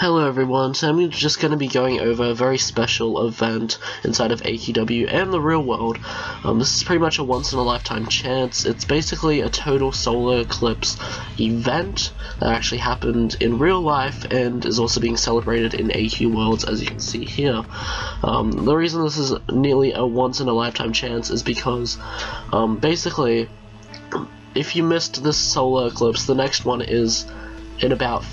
Hello everyone, so I'm just going to be going over a very special event inside of AQW and the real world. This is pretty much a once-in-a-lifetime chance. It's basically a total solar eclipse event that actually happened in real life and is also being celebrated in AQ Worlds, as you can see here. The reason this is nearly a once-in-a-lifetime chance is because basically, if you missed this solar eclipse, the next one is in about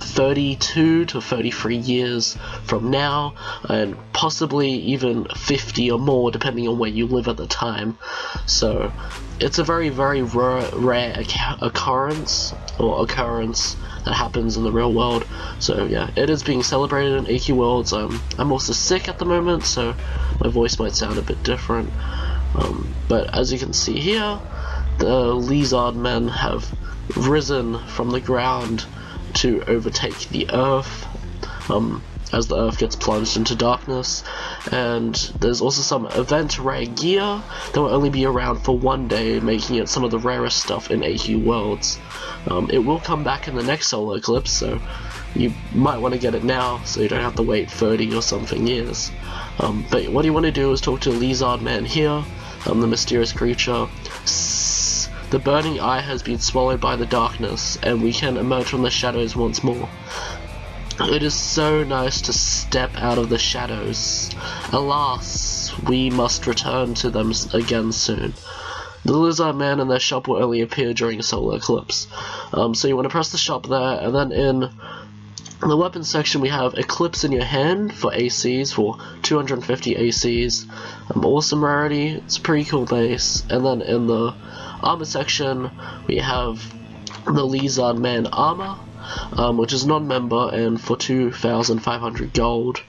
32 to 33 years from now, and possibly even 50 or more depending on where you live at the time. So it's a very rare occurrence that happens in the real world. So yeah, it is being celebrated in AQ Worlds. I'm also sick at the moment, so my voice might sound a bit different, but as you can see here, the lizard men have risen from the ground to overtake the Earth, as the Earth gets plunged into darkness. And there's also some event rare gear that will only be around for one day, making it some of the rarest stuff in AQ Worlds. It will come back in the next solar eclipse, so you might want to get it now so you don't have to wait 30 or something years. But what you want to do is talk to Lizard Man here, the mysterious creature. The burning eye has been swallowed by the darkness, and we can emerge from the shadows once more. It is so nice to step out of the shadows. Alas, we must return to them again soon. The lizard man and their shop will only appear during a solar eclipse. So you want to press the shop there, and then in the weapons section we have Eclipse in your hand for ACs, for 250 ACs. Awesome rarity, it's a pretty cool base. And then in the armor section we have the Lizard Man armor, which is non-member and for 2,500 gold.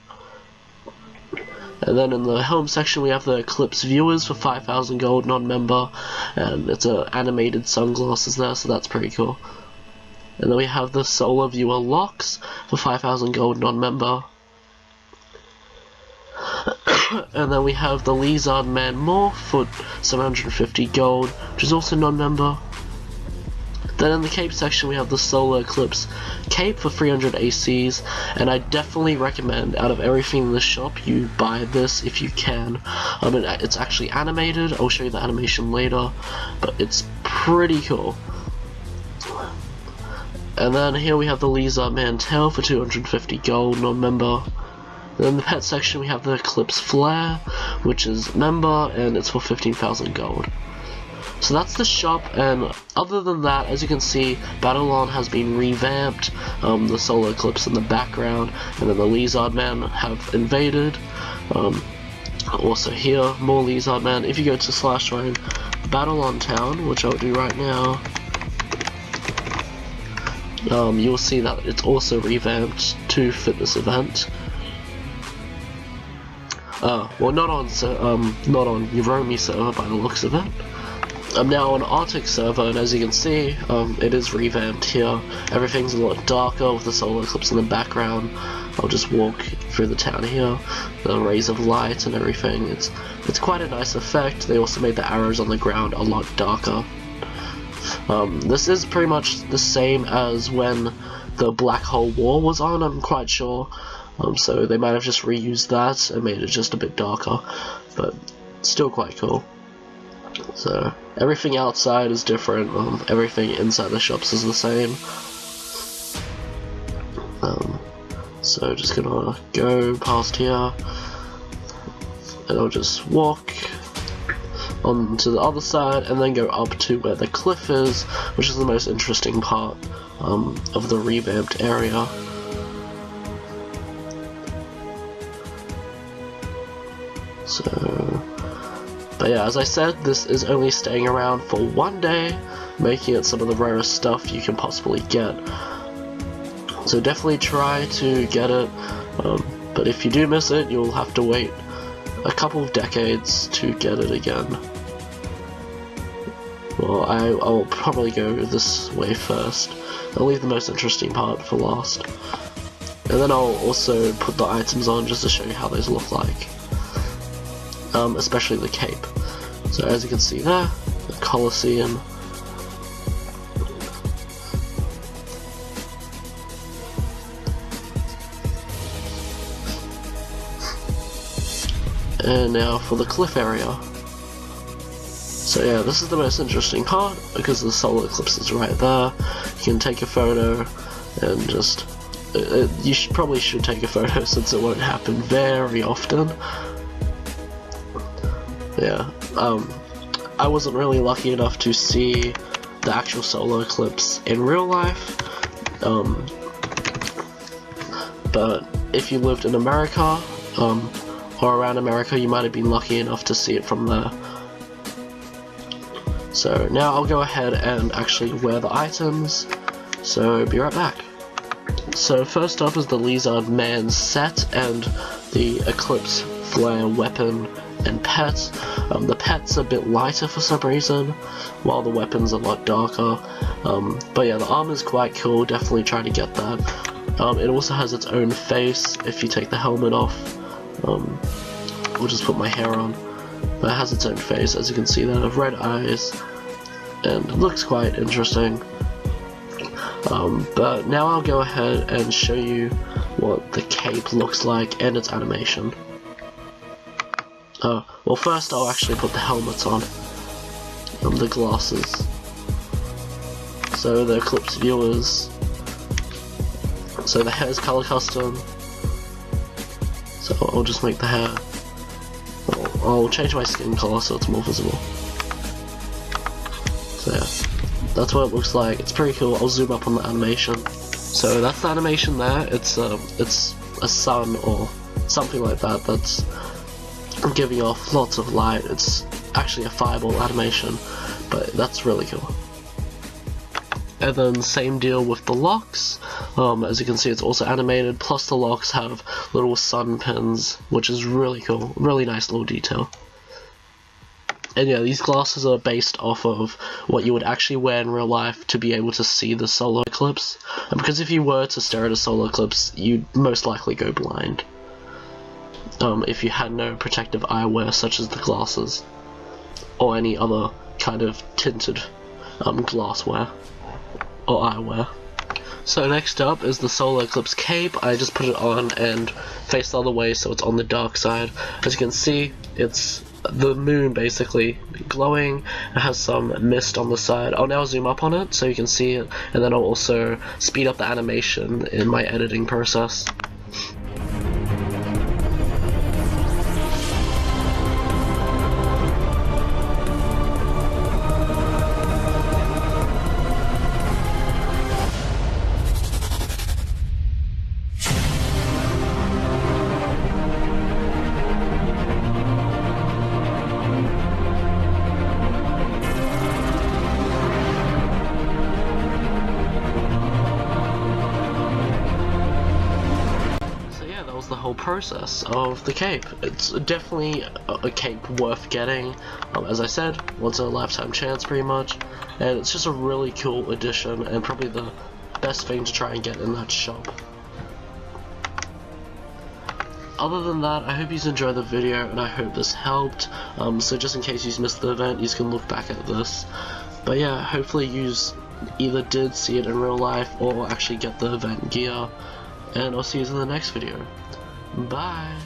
And then in the helm section we have the Eclipse viewers for 5,000 gold, non-member, and it's animated sunglasses there, so that's pretty cool. And then we have the solar viewer locks for 5,000 gold, non-member. And then we have the Lizard Man morph for 750 gold, which is also non-member. Then in the cape section we have the Solar Eclipse cape for 300 ACs, and I definitely recommend, out of everything in the shop, you buy this if you can. It's actually animated, I'll show you the animation later, but it's pretty cool. And then here we have the Lizard Man tail for 250 gold, non-member. Then in the pet section we have the Eclipse flare, which is member, and it's for 15,000 gold. So that's the shop, and other than that, as you can see, Battlelon has been revamped, the solar eclipse in the background, and then the Lizard Men have invaded. Also here, more Lizard Men. If you go to /find Battlelon Town, which I'll do right now, you'll see that it's also revamped to fit this event. Well, not on Uromi server by the looks of it. I'm now on Arctic server, and as you can see, it is revamped here. Everything's a lot darker with the solar eclipse in the background. I'll just walk through the town here, the rays of light and everything. It's quite a nice effect. They also made the arrows on the ground a lot darker. This is pretty much the same as when the Black Hole War was on, I'm quite sure. So they might have just reused that and made it just a bit darker, but still quite cool. So everything outside is different, everything inside the shops is the same. So just gonna go past here, and I'll just walk on to the other side and then go up to where the cliff is, which is the most interesting part of the revamped area. But yeah, as I said, this is only staying around for one day, making it some of the rarest stuff you can possibly get. So definitely try to get it, but if you do miss it, you'll have to wait a couple of decades to get it again. Well, I'll probably go this way first. I'll leave the most interesting part for last. And then I'll also put the items on just to show you how those look like. Especially the cape. So as you can see there, the Colosseum. And now for the cliff area. So yeah, this is the most interesting part because the solar eclipse is right there. You can take a photo and just you probably should take a photo since it won't happen very often. Yeah, I wasn't really lucky enough to see the actual solar eclipse in real life, but if you lived in America, or around America, you might have been lucky enough to see it from there. So now I'll go ahead and actually wear the items, so be right back. So first up is the Lizard Man set and the Eclipse Flare weapon and pet. The pet's a bit lighter for some reason, while the weapon's a lot darker. But yeah, the armor's quite cool, definitely try to get that. It also has its own face if you take the helmet off. I'll just put my hair on. But it has its own face, as you can see there, red eyes, and it looks quite interesting. But now I'll go ahead and show you what the cape looks like and its animation. Well, first I'll actually put the helmet on, and the glasses. So the Eclipse viewers. So the hair's color custom. So I'll just make the hair. I'll change my skin color so it's more visible. So yeah, that's what it looks like. It's pretty cool. I'll zoom up on the animation. So that's the animation there. It's a sun or something like that. That's giving off lots of light. It's actually a fireball animation, but that's really cool. And then same deal with the locks. As you can see, it's also animated, plus the locks have little sun pins, which is really cool, really nice little detail. And yeah, these glasses are based off of what you would actually wear in real life to be able to see the solar eclipse. And because if you were to stare at a solar eclipse, you'd most likely go blind. If you had no protective eyewear such as the glasses, or any other kind of tinted glassware or eyewear. So next up is the solar eclipse cape. I just put it on and face the other way so it's on the dark side. As you can see, it's the moon basically glowing. It has some mist on the side. I'll now zoom up on it so you can see it, and then I'll also speed up the animation in my editing process. The whole process of the cape. It's definitely a cape worth getting, as I said, once in a lifetime chance pretty much, and it's just a really cool addition and probably the best thing to try and get in that shop. Other than that, I hope you enjoyed the video and I hope this helped, so just in case you missed the event, you can look back at this. But yeah, hopefully you either did see it in real life or actually get the event gear, and I'll see you in the next video. Bye!